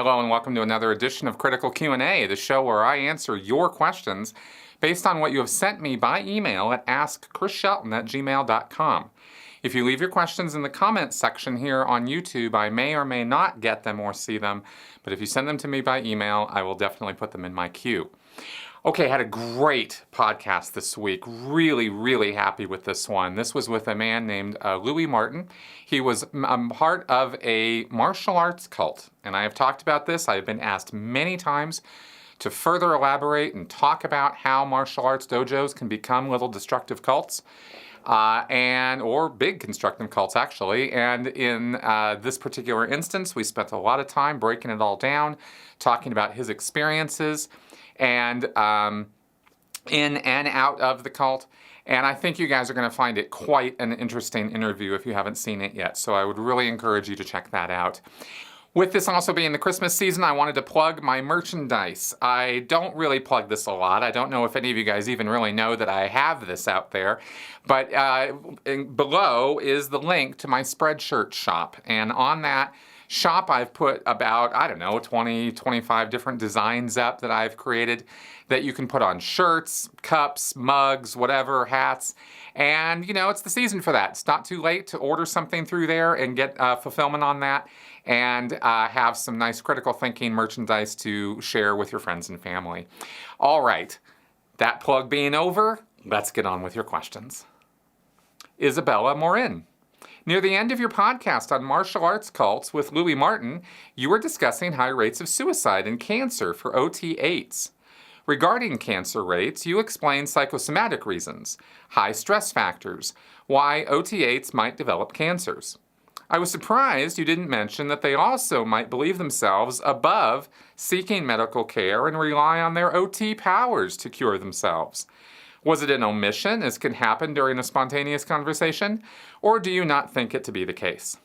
Hello and welcome to another edition of Critical Q&A, the show where I answer your questions based on what you have sent me by email at AskChrisShelton@gmail.com. If you leave your questions in the comments section here on YouTube, I may or may not get them or see them, but if you send them to me by email, I will definitely put them in my queue. Okay, I had a great podcast this week. Really happy with this one. This was with a man named Louis Martin. He was part of a martial arts cult, and I have talked about this. I have been asked many times to further elaborate and talk about how martial arts dojos can become little destructive cults, or big constructive cults, actually. And in this particular instance, we spent a lot of time breaking it all down, talking about his experiences, and in and out of the cult. And I think you guys are going to find it quite an interesting interview if you haven't seen it yet. So I would really encourage you to check that out. With this also being the Christmas season, I wanted to plug my merchandise. I don't really plug this a lot. I don't know if any of you guys even really know that I have this out there. But below is the link to my Spreadshirt shop. And on that shop, I've put about, 20, 25 different designs up that I've created that you can put on shirts, cups, mugs, whatever, hats. And, it's the season for that. It's not too late to order something through there and get fulfillment on that and have some nice critical thinking merchandise to share with your friends and family. All right, that plug being over, let's get on with your questions. Isabella Morin. Near the end of your podcast on martial arts cults with Louis Martin, you were discussing high rates of suicide and cancer for OT8s. Regarding cancer rates, you explained psychosomatic reasons, high stress factors, why OT8s might develop cancers. I was surprised you didn't mention that they also might believe themselves above seeking medical care and rely on their OT powers to cure themselves. Was it an omission, as can happen during a spontaneous conversation, or do you not think it to be the case?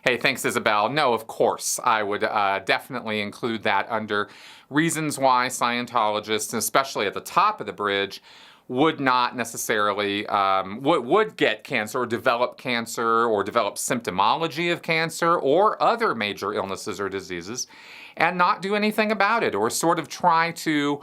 Hey, thanks, Isabel. No, of course, I would definitely include that under reasons why Scientologists, especially at the top of the bridge, would not necessarily, would get cancer or develop symptomology of cancer or other major illnesses or diseases and not do anything about it or sort of try to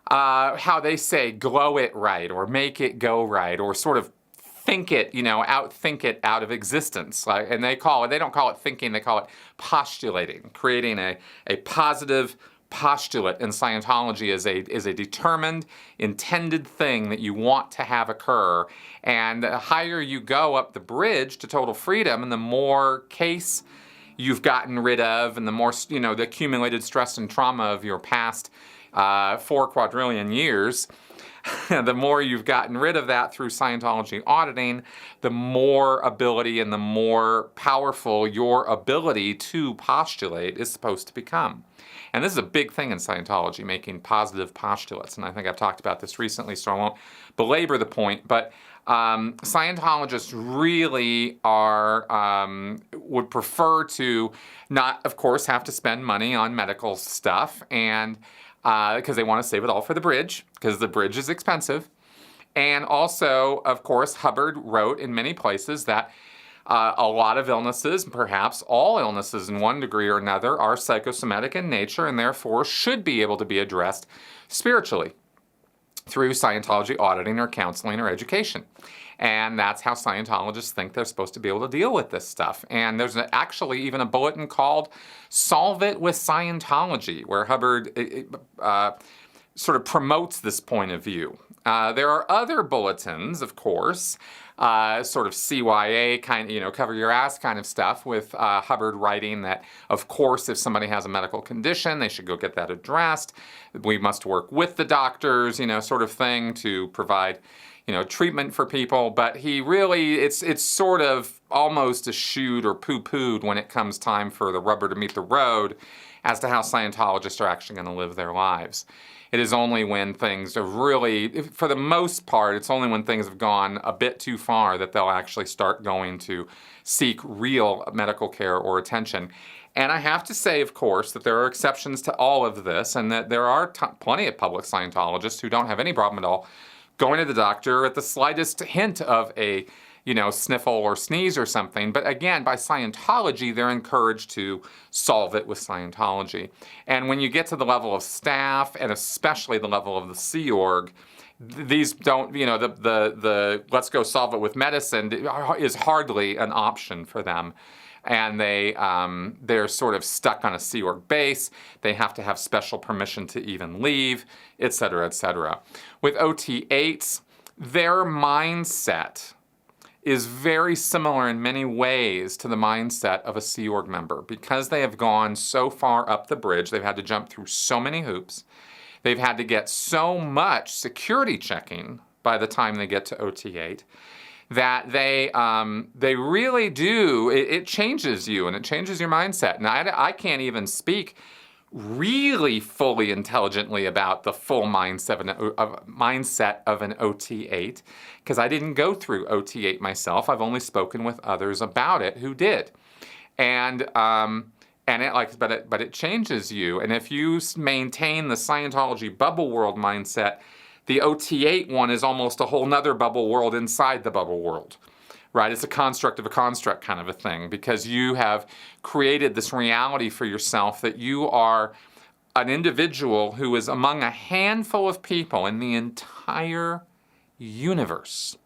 how they say, glow it right or make it go right or sort of think it, outthink it out of existence. And they don't call it thinking, they call it postulating, creating a positive postulate in Scientology is a determined, intended thing that you want to have occur. And the higher you go up the bridge to total freedom and the more case you've gotten rid of and the more, the accumulated stress and trauma of your past 4 quadrillion years, the more you've gotten rid of that through Scientology auditing, the more ability and the more powerful your ability to postulate is supposed to become. And this is a big thing in Scientology, making positive postulates. And I think I've talked about this recently, so I won't belabor the point. But Scientologists really would prefer to not, of course, have to spend money on medical stuff and because they want to save it all for the bridge, because the bridge is expensive. And also, of course, Hubbard wrote in many places that a lot of illnesses, perhaps all illnesses in one degree or another, are psychosomatic in nature and therefore should be able to be addressed spiritually through Scientology auditing or counseling or education. And that's how Scientologists think they're supposed to be able to deal with this stuff. And there's actually even a bulletin called Solve It with Scientology, where Hubbard sort of promotes this point of view. There are other bulletins, of course, sort of CYA kind of, cover your ass kind of stuff with Hubbard writing that, of course, if somebody has a medical condition, they should go get that addressed. We must work with the doctors, sort of thing to provide, treatment for people. But he really, it's sort of almost eschewed or poo-pooed when it comes time for the rubber to meet the road as to how Scientologists are actually going to live their lives. It is only when things are really, for the most part, it's only when things have gone a bit too far that they'll actually start going to seek real medical care or attention. And I have to say, of course, that there are exceptions to all of this and that there are plenty of public Scientologists who don't have any problem at all going to the doctor at the slightest hint of a sniffle or sneeze or something. But again, by Scientology, they're encouraged to solve it with Scientology. And when you get to the level of staff, and especially the level of the Sea Org, these don't, the let's go solve it with medicine is hardly an option for them. And they're sort of stuck on a Sea Org base. They have to have special permission to even leave, et cetera, et cetera. With OT8s, their mindset is very similar in many ways to the mindset of a Sea Org member. Because they have gone so far up the bridge, they've had to jump through so many hoops, they've had to get so much security checking by the time they get to OT8, that they really do, it changes you and it changes your mindset. And I can't even speak really fully intelligently about the full mindset of an OT8, because I didn't go through OT8 myself. I've only spoken with others about it who did. And it changes you. And if you maintain the Scientology bubble world mindset, the OT8 one is almost a whole nother bubble world inside the bubble world, right? It's a construct of a construct kind of a thing, because you have created this reality for yourself that you are an individual who is among a handful of people in the entire universe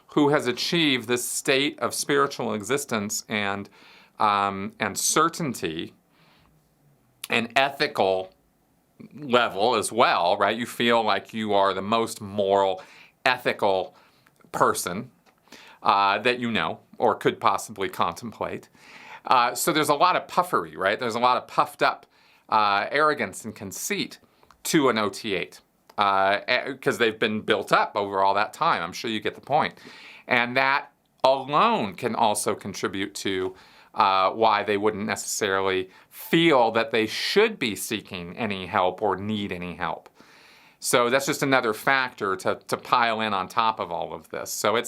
who has achieved this state of spiritual existence and certainty and ethical level as well, right? You feel like you are the most moral, ethical person that you know or could possibly contemplate. So there's a lot of puffery, right? There's a lot of puffed up arrogance and conceit to an OT8 because they've been built up over all that time. I'm sure you get the point. And that alone can also contribute to why they wouldn't necessarily feel that they should be seeking any help or need any help. So that's just another factor to pile in on top of all of this. So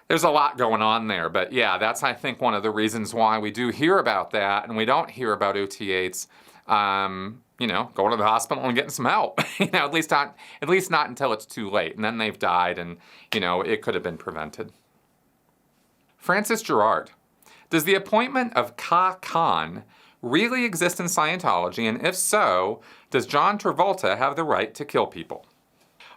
there's a lot going on there. But yeah, that's, I think, one of the reasons why we do hear about that and we don't hear about OT8s, going to the hospital and getting some help. At least not until it's too late. And then they've died and, it could have been prevented. Francis Gerard. Does the appointment of Kha-Khan really exist in Scientology? And if so, does John Travolta have the right to kill people?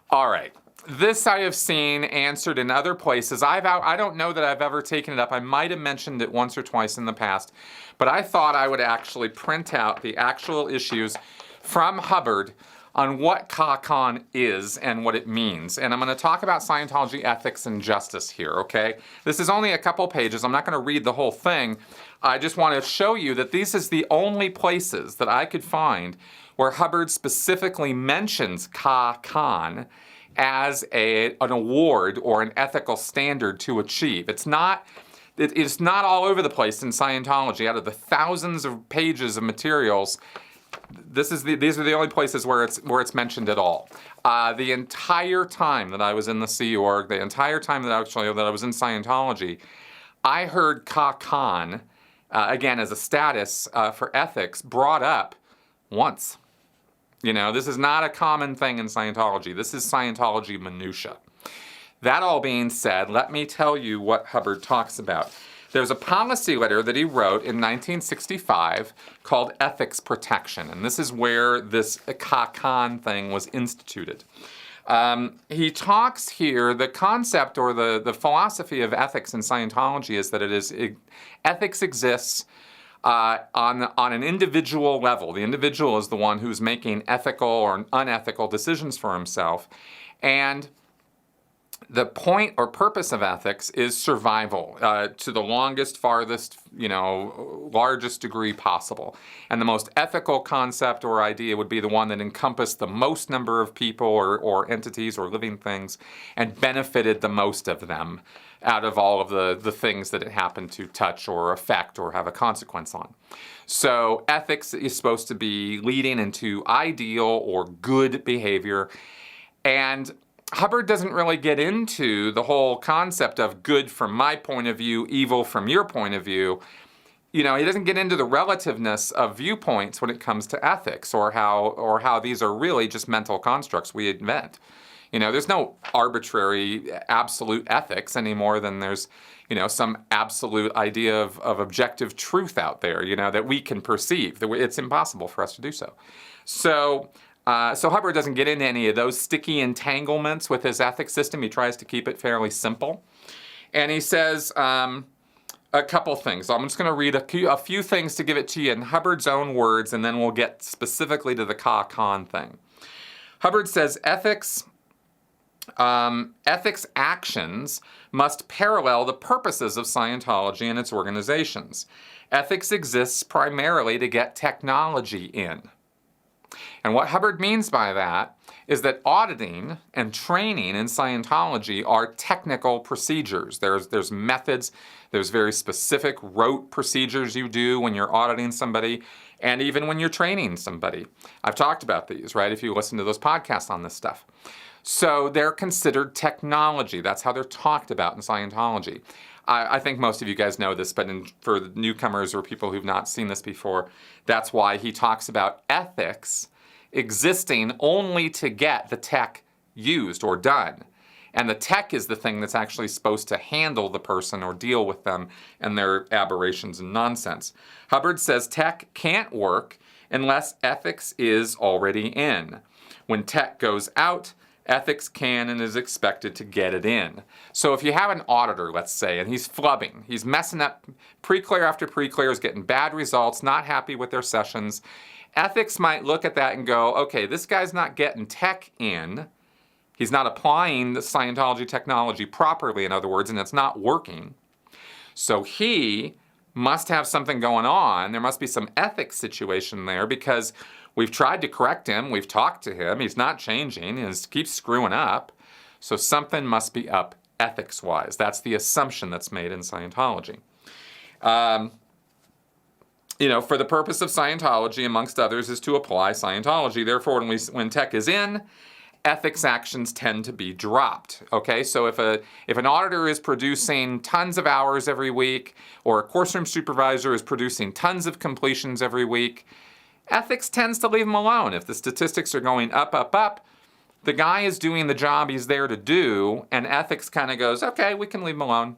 All right. This I have seen answered in other places. I don't know that I've ever taken it up. I might have mentioned it once or twice in the past, but I thought I would actually print out the actual issues from Hubbard on what Kha-Khan is and what it means. And I'm going to talk about Scientology ethics and justice here, okay? This is only a couple pages. I'm not going to read the whole thing. I just want to show you that this is the only places that I could find where Hubbard specifically mentions Kha-Khan as an award or an ethical standard to achieve. It's not all over the place in Scientology. Out of the thousands of pages of materials, these are the only places where it's mentioned at all. The entire time that I was in the Sea Org, the entire time that I was in Scientology, I heard Kha-Khan, again as a status for ethics, brought up once. This is not a common thing in Scientology. This is Scientology minutia. That all being said, let me tell you what Hubbard talks about. There's a policy letter that he wrote in 1965 called Ethics Protection, and this is where this Kha-Khan thing was instituted. He talks here, the concept or the philosophy of ethics in Scientology is that ethics exists on an individual level. The individual is the one who's making ethical or unethical decisions for himself, and the point or purpose of ethics is survival to the longest, farthest, largest degree possible. And the most ethical concept or idea would be the one that encompassed the most number of people or entities or living things and benefited the most of them out of all of the things that it happened to touch or affect or have a consequence on. So ethics is supposed to be leading into ideal or good behavior. And Hubbard doesn't really get into the whole concept of good from my point of view, evil from your point of view. He doesn't get into the relativeness of viewpoints when it comes to ethics or how these are really just mental constructs we invent. There's no arbitrary absolute ethics any more than there's, some absolute idea of objective truth out there, that we can perceive. It's impossible for us to do so. So Hubbard doesn't get into any of those sticky entanglements with his ethics system. He tries to keep it fairly simple. And he says a couple things. So I'm just going to read a few things to give it to you in Hubbard's own words, and then we'll get specifically to the Kha-Khan thing. Hubbard says ethics actions must parallel the purposes of Scientology and its organizations. Ethics exists primarily to get technology in. And what Hubbard means by that is that auditing and training in Scientology are technical procedures. There's methods, there's very specific rote procedures you do when you're auditing somebody, and even when you're training somebody. I've talked about these, right, if you listen to those podcasts on this stuff. So they're considered technology. That's how they're talked about in Scientology. I think most of you guys know this, but for the newcomers or people who've not seen this before, that's why he talks about ethics existing only to get the tech used or done. And the tech is the thing that's actually supposed to handle the person or deal with them and their aberrations and nonsense. Hubbard says tech can't work unless ethics is already in. When tech goes out, ethics can and is expected to get it in. So if you have an auditor, let's say, and he's flubbing, he's messing up pre-clear after pre-clear, is getting bad results, not happy with their sessions, ethics might look at that and go, okay, this guy's not getting tech in. He's not applying the Scientology technology properly, in other words, and it's not working. So he must have something going on. There must be some ethics situation there because we've tried to correct him. We've talked to him. He's not changing. He keeps screwing up. So something must be up ethics-wise. That's the assumption that's made in Scientology. For the purpose of Scientology, amongst others, is to apply Scientology. Therefore, when tech is in, ethics actions tend to be dropped. Okay, so if an auditor is producing tons of hours every week, or a course room supervisor is producing tons of completions every week, ethics tends to leave them alone. If the statistics are going up, up, up, the guy is doing the job he's there to do, and ethics kind of goes, okay, we can leave him alone.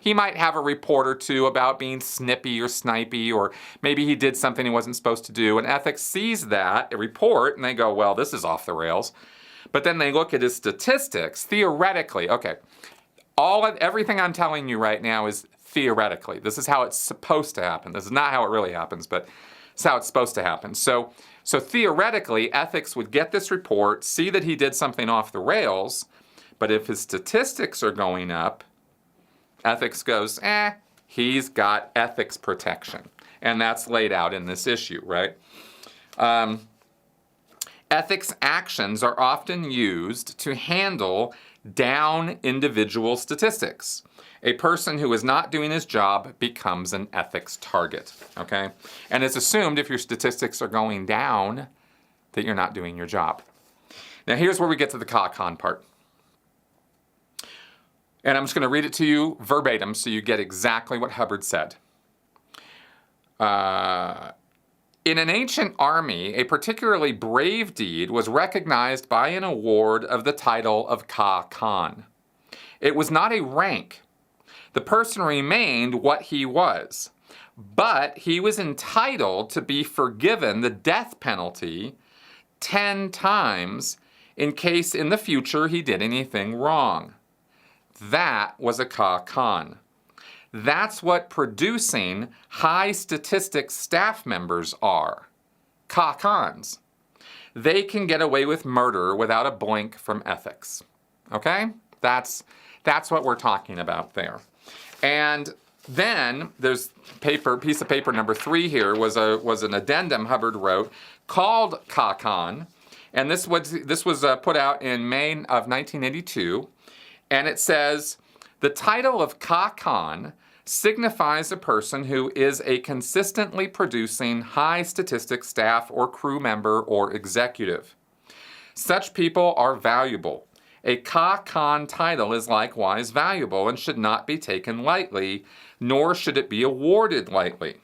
He might have a report or two about being snippy or snipey, or maybe he did something he wasn't supposed to do, and ethics sees that, a report, and they go, well, this is off the rails. But then they look at his statistics, theoretically, okay, everything I'm telling you right now is theoretically. This is how it's supposed to happen. This is not how it really happens, but it's how it's supposed to happen. So theoretically, ethics would get this report, see that he did something off the rails, but if his statistics are going up, ethics goes, he's got ethics protection. And that's laid out in this issue, right? Ethics actions are often used to handle down individual statistics. A person who is not doing his job becomes an ethics target, okay? And it's assumed if your statistics are going down that you're not doing your job. Now here's where we get to the Kha-Khan part. And I'm just going to read it to you verbatim so you get exactly what Hubbard said. In an ancient army, a particularly brave deed was recognized by an award of the title of Kha-Khan. It was not a rank. The person remained what he was, but he was entitled to be forgiven the death penalty 10 times in case in the future he did anything wrong. That was a Kha-Khan. That's what producing high statistics staff members are. Kha-Khans. They can get away with murder without a blink from ethics. Okay? That's what we're talking about there. And then there's piece of paper number 3 here was an addendum Hubbard wrote called Kha-Khan, and this was put out in May of 1982, and it says the title of Kha-Khan signifies a person who is a consistently producing high statistics staff or crew member or executive. Such people are valuable. A Kha-Khan title is likewise valuable and should not be taken lightly, nor should it be awarded lightly.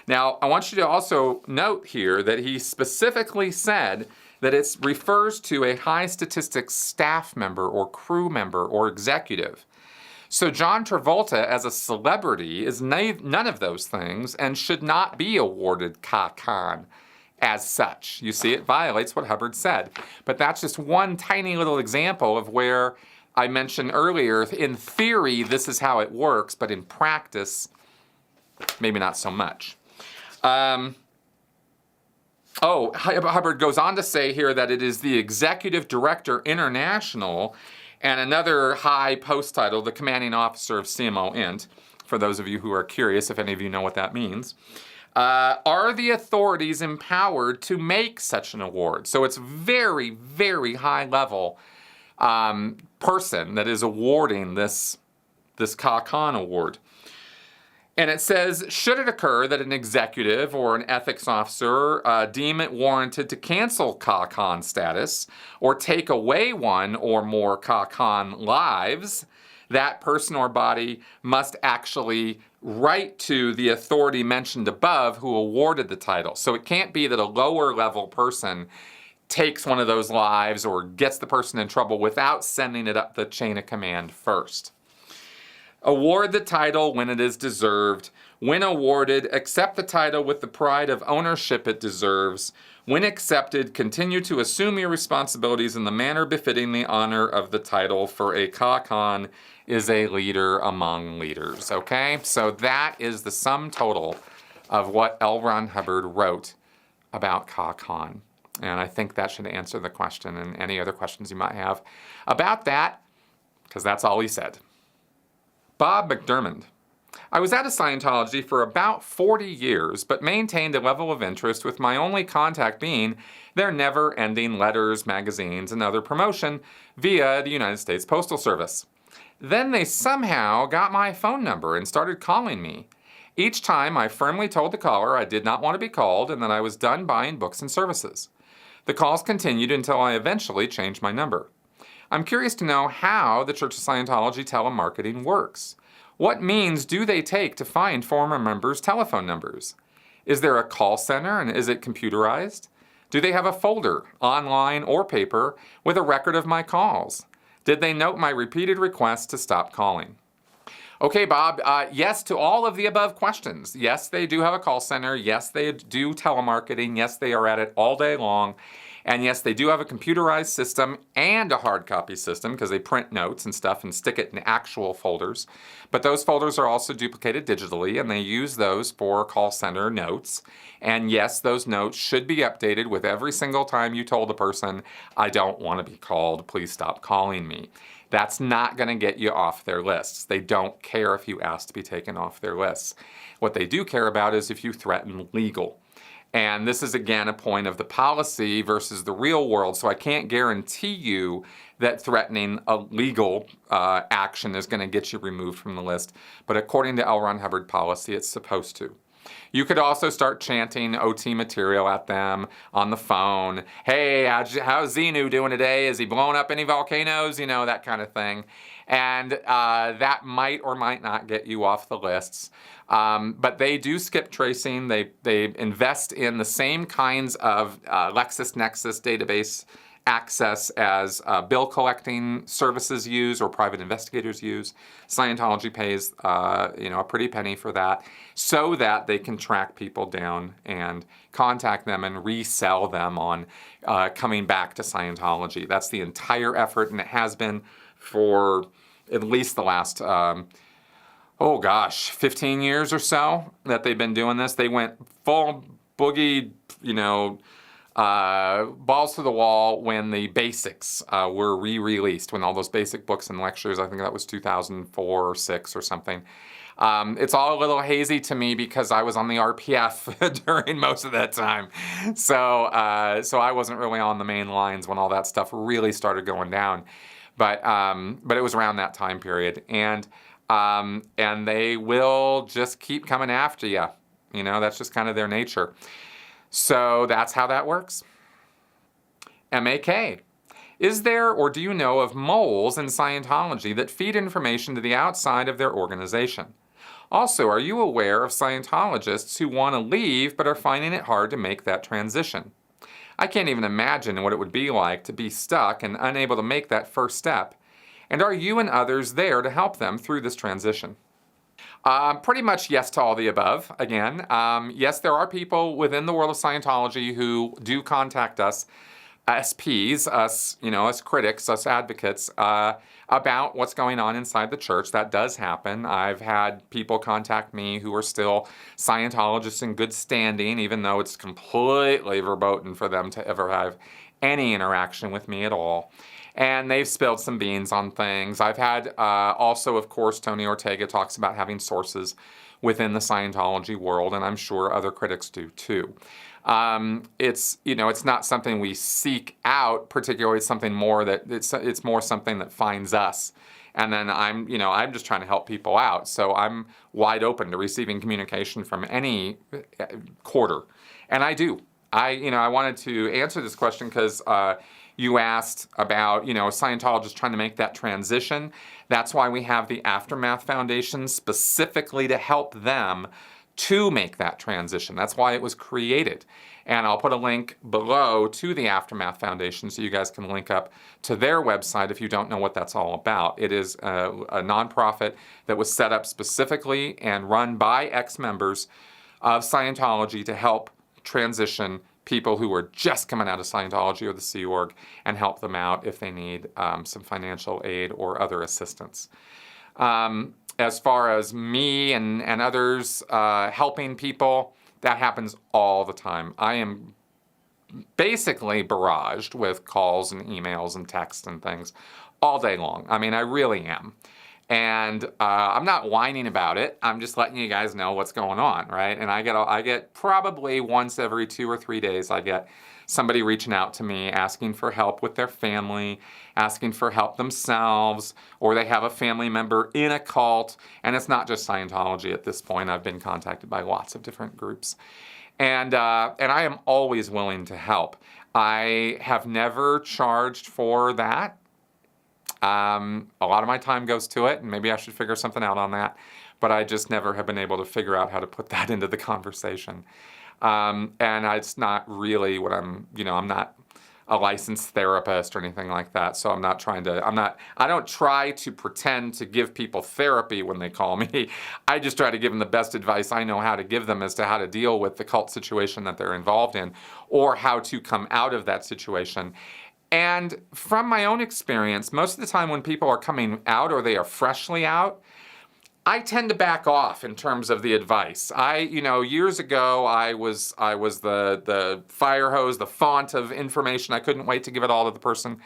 Now, I want you to also note here that he specifically said that it refers to a high statistics staff member or crew member or executive. So John Travolta as a celebrity is none of those things and should not be awarded Kha-Khan as such. You see, it violates what Hubbard said. But that's just one tiny little example of where I mentioned earlier, in theory, this is how it works, but in practice, maybe not so much. Hubbard goes on to say here that it is the Executive Director International and another high post title, the Commanding Officer of CMO Int, for those of you who are curious, if any of you know what that means, are the authorities empowered to make such an award. So it's very, very high level person that is awarding this Kha-Khan award. And it says, should it occur that an executive or an ethics officer deem it warranted to cancel Kha-Khan status or take away one or more Kha-Khan lives, that person or body must actually write to the authority mentioned above who awarded the title. So it can't be that a lower level person takes one of those lives or gets the person in trouble without sending it up the chain of command first. Award the title when it is deserved. When awarded, accept the title with the pride of ownership it deserves. When accepted, continue to assume your responsibilities in the manner befitting the honor of the title, for a Kha-Khan is a leader among leaders. Okay? So that is the sum total of what L. Ron Hubbard wrote about Kha-Khan. And I think that should answer the question and any other questions you might have about that, because that's all he said. Bob McDermott. I was at a Scientology for about 40 years, but maintained a level of interest, with my only contact being their never-ending letters, magazines, and other promotion via the United States Postal Service. Then they somehow got my phone number and started calling me. Each time I firmly told the caller I did not want to be called and that I was done buying books and services. The calls continued until I eventually changed my number. I'm curious to know how the Church of Scientology telemarketing works. What means do they take to find former members' telephone numbers? Is there a call center and is it computerized? Do they have a folder, online or paper, with a record of my calls? Did they note my repeated requests to stop calling? Okay, Bob, yes to all of the above questions. Yes, they do have a call center. Yes, they do telemarketing. Yes, they are at it all day long. And yes, they do have a computerized system and a hard copy system, because they print notes and stuff and stick it in actual folders. But those folders are also duplicated digitally, and they use those for call center notes. And yes, those notes should be updated with every single time you told the person, I don't want to be called, please stop calling me. That's not going to get you off their lists. They don't care if you ask to be taken off their lists. What they do care about is if you threaten legal. And this is, again, a point of the policy versus the real world. So I can't guarantee you that threatening a legal action is going to get you removed from the list. But according to L. Ron Hubbard policy, it's supposed to. You could also start chanting OT material at them on the phone. Hey, how's Xenu doing today? Is he blowing up any volcanoes? You know, that kind of thing. And that might or might not get you off the lists. But they do skip tracing. They invest in the same kinds of LexisNexis database access as bill collecting services use or private investigators use. Scientology pays a pretty penny for that, so that they can track people down and contact them and resell them on coming back to Scientology. That's the entire effort, and it has been for at least the last 15 years or so that they've been doing this. They went full boogie, balls to the wall when the basics were re-released, when all those basic books and lectures, I think that was 2004 or 6 or something. It's all a little hazy to me because I was on the RPF during most of that time. So I wasn't really on the main lines when all that stuff really started going down. But it was around that time period. And they will just keep coming after you. That's just kind of their nature. So that's how that works. MAK. Is there, or do you know of, moles in Scientology that feed information to the outside of their organization? Also, are you aware of Scientologists who want to leave but are finding it hard to make that transition? I can't even imagine what it would be like to be stuck and unable to make that first step. And are you and others there to help them through this transition? Pretty much yes to all the above. Again, yes, there are people within the world of Scientology who do contact us, SPs, us critics, us advocates, about what's going on inside the church. That does happen. I've had people contact me who are still Scientologists in good standing, even though it's completely verboten for them to ever have any interaction with me at all. And they've spilled some beans on things. I've had also, of course, Tony Ortega talks about having sources within the Scientology world, and I'm sure other critics do too. It's not something we seek out particularly. It's something more that it's more something that finds us. And then I'm just trying to help people out. So I'm wide open to receiving communication from any quarter. And I do. I wanted to answer this question because you asked about, Scientologists trying to make that transition. That's why we have the Aftermath Foundation specifically to help them to make that transition. That's why it was created. And I'll put a link below to the Aftermath Foundation so you guys can link up to their website if you don't know what that's all about. It is a nonprofit that was set up specifically and run by ex-members of Scientology to help transition people who are just coming out of Scientology or the Sea Org and help them out if they need some financial aid or other assistance. As far as me and others helping people, that happens all the time. I am basically barraged with calls and emails and texts and things all day long. I mean, I really am. And I'm not whining about it. I'm just letting you guys know what's going on, right? And I get probably once every 2 or 3 days, I get somebody reaching out to me asking for help with their family, asking for help themselves, or they have a family member in a cult. And it's not just Scientology at this point. I've been contacted by lots of different groups. And I am always willing to help. I have never charged for that. A lot of my time goes to it, and maybe I should figure something out on that. But I just never have been able to figure out how to put that into the conversation. And it's not really what I'm not a licensed therapist or anything like that. So I don't try to pretend to give people therapy when they call me. I just try to give them the best advice I know how to give them as to how to deal with the cult situation that they're involved in or how to come out of that situation. And from my own experience, most of the time when people are coming out or they are freshly out, I tend to back off in terms of the advice. Years ago, I was the fire hose, the font of information. I couldn't wait to give it all to the person.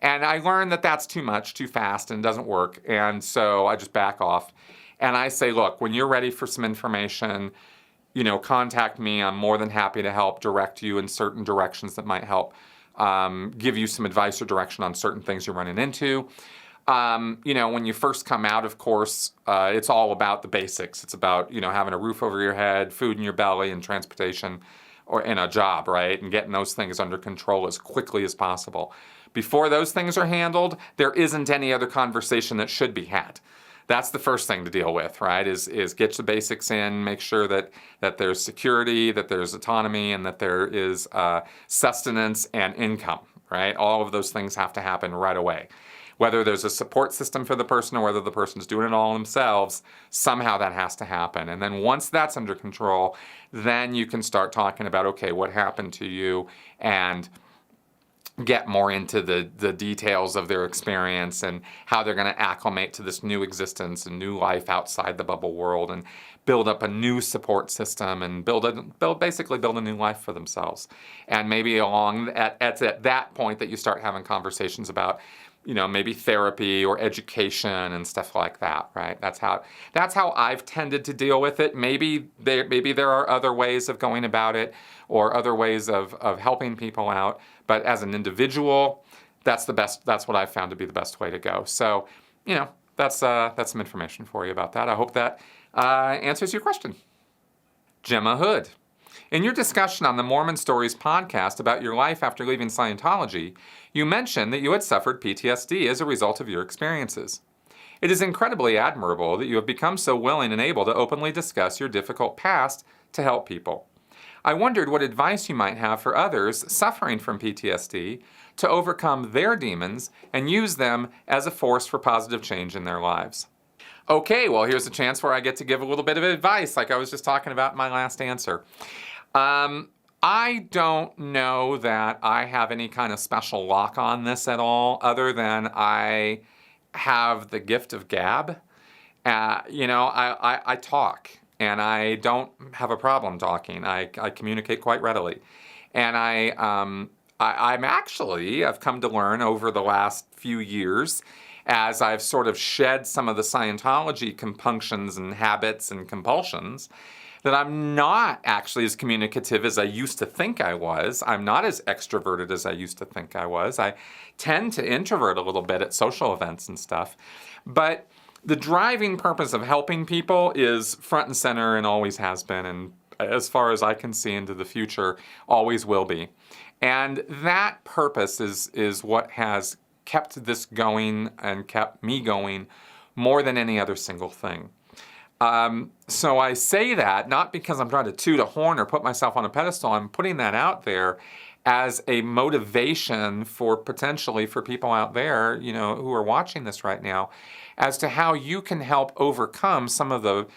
And I learned that that's too much, too fast, and doesn't work. And so I just back off. And I say, look, when you're ready for some information, contact me. I'm more than happy to help direct you in certain directions that might help give you some advice or direction on certain things you're running into. When you first come out, of course, it's all about the basics. It's about, having a roof over your head, food in your belly, and transportation and a job, right? And getting those things under control as quickly as possible. Before those things are handled, there isn't any other conversation that should be had. That's the first thing to deal with, right? Is get the basics in, make sure that there's security, that there's autonomy, and that there is sustenance and income, right? All of those things have to happen right away. Whether there's a support system for the person or whether the person's doing it all themselves, somehow that has to happen. And then once that's under control, then you can start talking about, okay, what happened to you, and get more into the details of their experience and how they're going to acclimate to this new existence and new life outside the bubble world and build up a new support system and basically build a new life for themselves. And maybe at that point that you start having conversations about, maybe therapy or education and stuff like that, right? That's how I've tended to deal with it. Maybe there are other ways of going about it or other ways of helping people out. But as an individual, that's what I've found to be the best way to go. So, that's some information for you about that. I hope that answers your question. Gemma Hood. In your discussion on the Mormon Stories podcast about your life after leaving Scientology, you mentioned that you had suffered PTSD as a result of your experiences. It is incredibly admirable that you have become so willing and able to openly discuss your difficult past to help people. I wondered what advice you might have for others suffering from PTSD to overcome their demons and use them as a force for positive change in their lives. Okay, well, here's a chance where I get to give a little bit of advice, like I was just talking about in my last answer. I don't know that I have any kind of special lock on this at all, other than I have the gift of gab. I talk, and I don't have a problem talking. I communicate quite readily. And I've come to learn over the last few years, as I've sort of shed some of the Scientology compunctions and habits and compulsions, that I'm not actually as communicative as I used to think I was. I'm not as extroverted as I used to think I was. I tend to introvert a little bit at social events and stuff. But the driving purpose of helping people is front and center and always has been, and as far as I can see into the future, always will be. And that purpose is what has kept this going and kept me going more than any other single thing. So I say that not because I'm trying to toot a horn or put myself on a pedestal. I'm putting that out there as a motivation for potentially for people out there, who are watching this right now, as to how you can help overcome some of the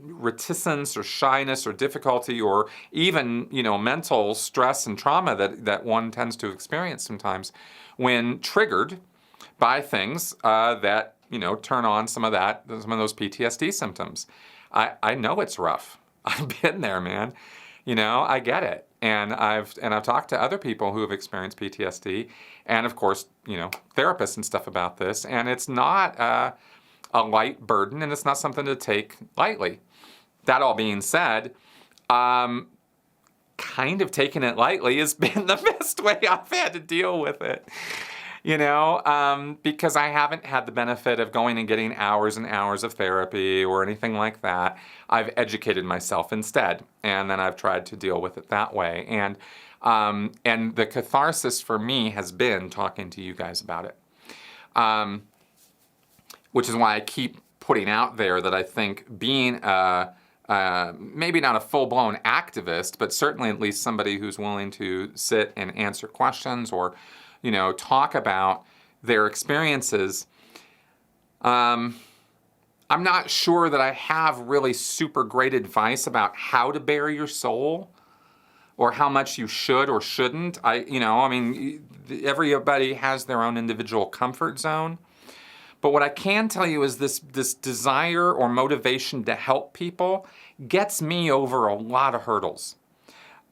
reticence or shyness or difficulty or even, mental stress and trauma that one tends to experience sometimes when triggered by things that, turn on some of those PTSD symptoms. I know it's rough. I've been there, man. I get it. And I've talked to other people who have experienced PTSD, and of course, therapists and stuff about this. And it's not a light burden, and it's not something to take lightly. That all being said, kind of taking it lightly has been the best way I've had to deal with it. Because I haven't had the benefit of going and getting hours and hours of therapy or anything like that. I've educated myself instead, and then I've tried to deal with it that way. And the catharsis for me has been talking to you guys about it, which is why I keep putting out there that I think being maybe not a full-blown activist, but certainly at least somebody who's willing to sit and answer questions or talk about their experiences. I'm not sure that I have really super great advice about how to bare your soul or how much you should or shouldn't. Everybody has their own individual comfort zone. But what I can tell you is this desire or motivation to help people gets me over a lot of hurdles.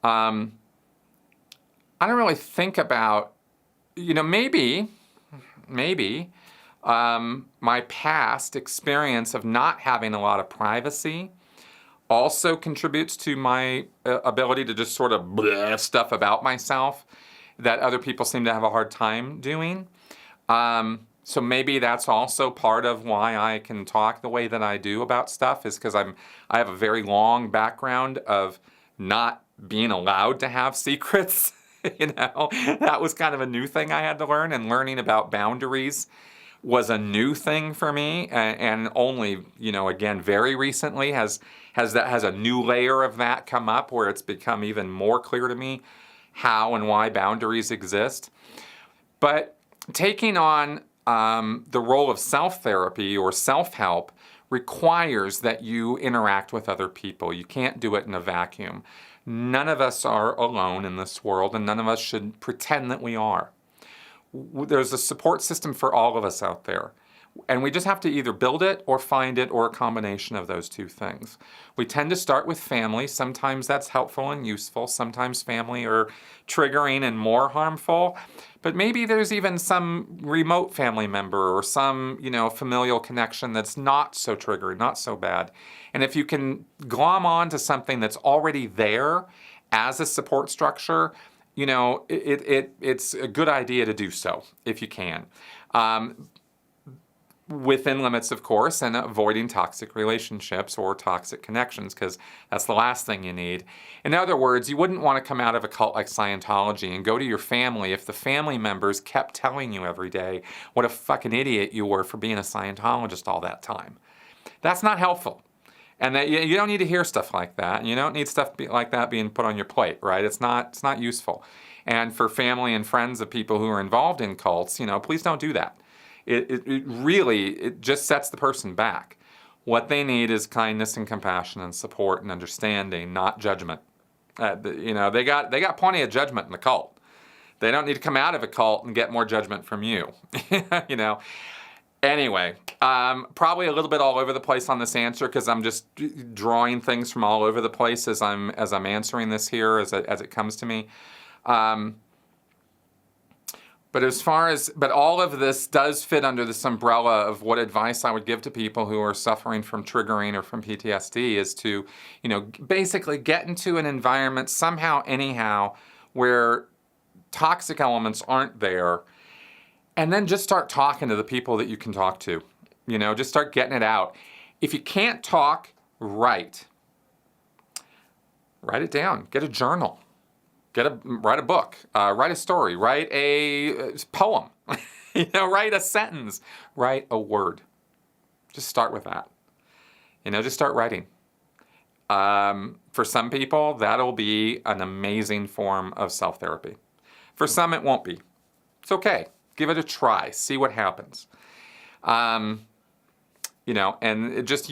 I don't really think about maybe my past experience of not having a lot of privacy also contributes to my ability to just sort of bleh stuff about myself that other people seem to have a hard time doing. So maybe that's also part of why I can talk the way that I do about stuff, is because I have a very long background of not being allowed to have secrets. That was kind of a new thing I had to learn, and learning about boundaries was a new thing for me, and only, again, very recently has a new layer of that come up where it's become even more clear to me how and why boundaries exist. But taking on the role of self-therapy or self-help requires that you interact with other people. You can't do it in a vacuum. None of us are alone in this world, and none of us should pretend that we are. There's a support system for all of us out there, and we just have to either build it or find it, or a combination of those two things. We tend to start with family. Sometimes that's helpful and useful. Sometimes family are triggering and more harmful. But maybe there's even some remote family member or some, familial connection that's not so triggering, not so bad. And if you can glom on to something that's already there as a support structure, it's a good idea to do so if you can. Within limits, of course, and avoiding toxic relationships or toxic connections, because that's the last thing you need. In other words, you wouldn't want to come out of a cult like Scientology and go to your family if the family members kept telling you every day what a fucking idiot you were for being a Scientologist all that time. That's not helpful. And that you don't need to hear stuff like that. You don't need stuff like that being put on your plate, right? It's not useful. And for family and friends of people who are involved in cults, please don't do that. It really just sets the person back. What they need is kindness and compassion and support and understanding, not judgment. They got plenty of judgment in the cult. They don't need to come out of a cult and get more judgment from you. Anyway, probably a little bit all over the place on this answer because I'm just drawing things from all over the place as I'm answering this here as it comes to me. But all of this does fit under this umbrella of what advice I would give to people who are suffering from triggering or from PTSD is to, basically get into an environment somehow, anyhow, where toxic elements aren't there. And then just start talking to the people that you can talk to. Just start getting it out. If you can't talk, write. Write it down. Get a journal. Write a book. Write a story. Write a poem. Write a sentence. Write a word. Just start with that. Just start writing. For some people, that'll be an amazing form of self-therapy. For some, it won't be. It's okay. Give it a try. See what happens. And just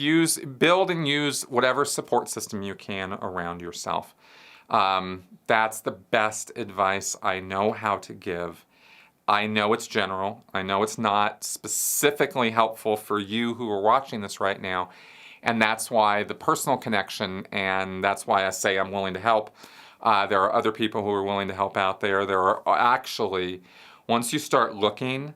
build and use whatever support system you can around yourself. That's the best advice I know how to give. I know it's general. I know it's not specifically helpful for you who are watching this right now. And that's why the personal connection, and that's why I say I'm willing to help. There are other people who are willing to help out there. There are actually... Once you start looking,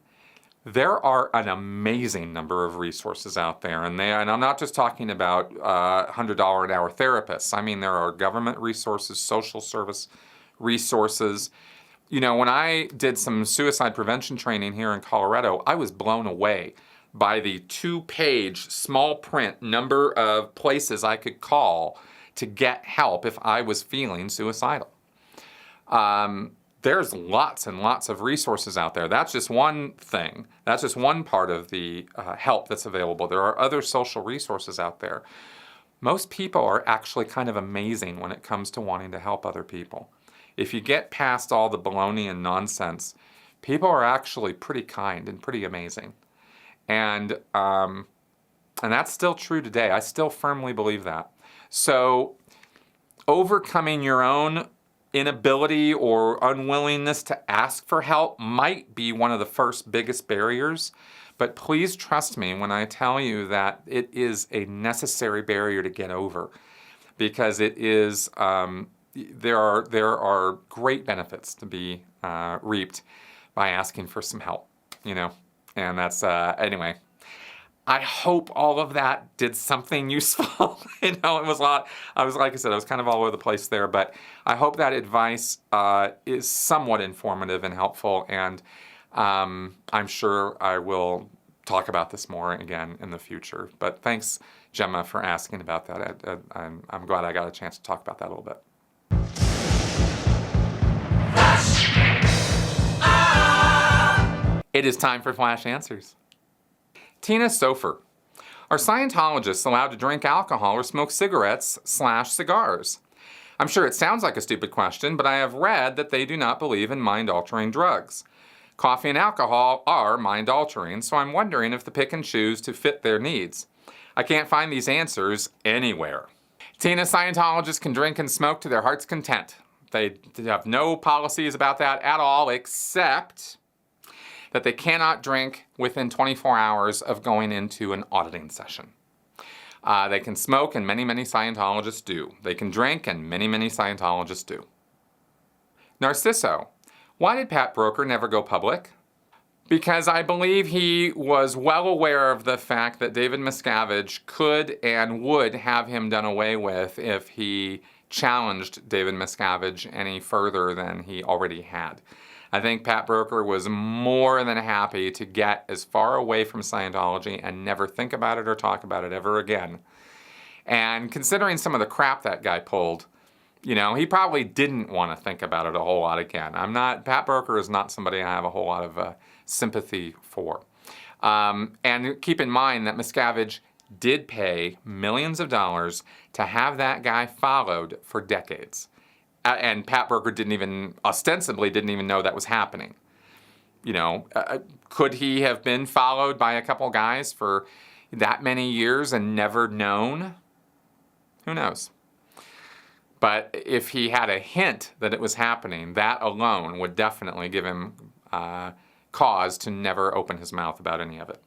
there are an amazing number of resources out there. And I'm not just talking about $100 an hour therapists. I mean, there are government resources, social service resources. When I did some suicide prevention training here in Colorado, I was blown away by the 2-page small print number of places I could call to get help if I was feeling suicidal. There's lots and lots of resources out there. That's just one thing. That's just one part of the help that's available. There are other social resources out there. Most people are actually kind of amazing when it comes to wanting to help other people. If you get past all the baloney and nonsense, people are actually pretty kind and pretty amazing. And that's still true today. I still firmly believe that. So overcoming your own inability or unwillingness to ask for help might be one of the first biggest barriers, but please trust me when I tell you that it is a necessary barrier to get over, because it is there are great benefits to be reaped by asking for some help, and that's anyway. I hope all of that did something useful. It was a lot. Like I said, I was kind of all over the place there, but I hope that advice is somewhat informative and helpful, and I'm sure I will talk about this more again in the future. But thanks, Gemma, for asking about that. I'm glad I got a chance to talk about that a little bit. It is time for Flash Answers. Tina Sofer. Are Scientologists allowed to drink alcohol or smoke cigarettes/cigars? I'm sure it sounds like a stupid question, but I have read that they do not believe in mind-altering drugs. Coffee and alcohol are mind-altering, so I'm wondering if they pick and choose to fit their needs. I can't find these answers anywhere. Tina, Scientologists can drink and smoke to their heart's content. They have no policies about that at all, except that they cannot drink within 24 hours of going into an auditing session. They can smoke, and many, many Scientologists do. They can drink, and many, many Scientologists do. Narciso. Why did Pat Broker never go public? Because I believe he was well aware of the fact that David Miscavige could and would have him done away with if he challenged David Miscavige any further than he already had. I think Pat Broker was more than happy to get as far away from Scientology and never think about it or talk about it ever again. And considering some of the crap that guy pulled, he probably didn't want to think about it a whole lot again. Pat Broker is not somebody I have a whole lot of sympathy for. And keep in mind that Miscavige did pay millions of dollars to have that guy followed for decades. And Pat Berger ostensibly didn't even know that was happening. You know, could he have been followed by a couple guys for that many years and never known? Who knows? But if he had a hint that it was happening, that alone would definitely give him cause to never open his mouth about any of it.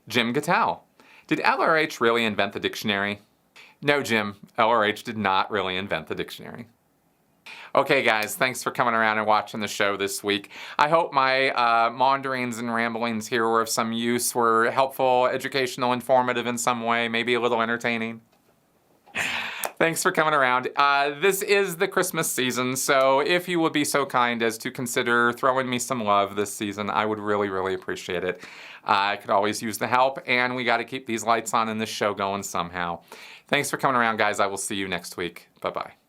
Jim Gattel. Did LRH really invent the dictionary? No, Jim, LRH did not really invent the dictionary. Okay, guys, thanks for coming around and watching the show this week. I hope my maunderings and ramblings here were of some use, were helpful, educational, informative in some way, maybe a little entertaining. Thanks for coming around. This is the Christmas season, so if you would be so kind as to consider throwing me some love this season, I would really, really appreciate it. I could always use the help, and we got to keep these lights on and this show going somehow. Thanks for coming around, guys. I will see you next week. Bye-bye.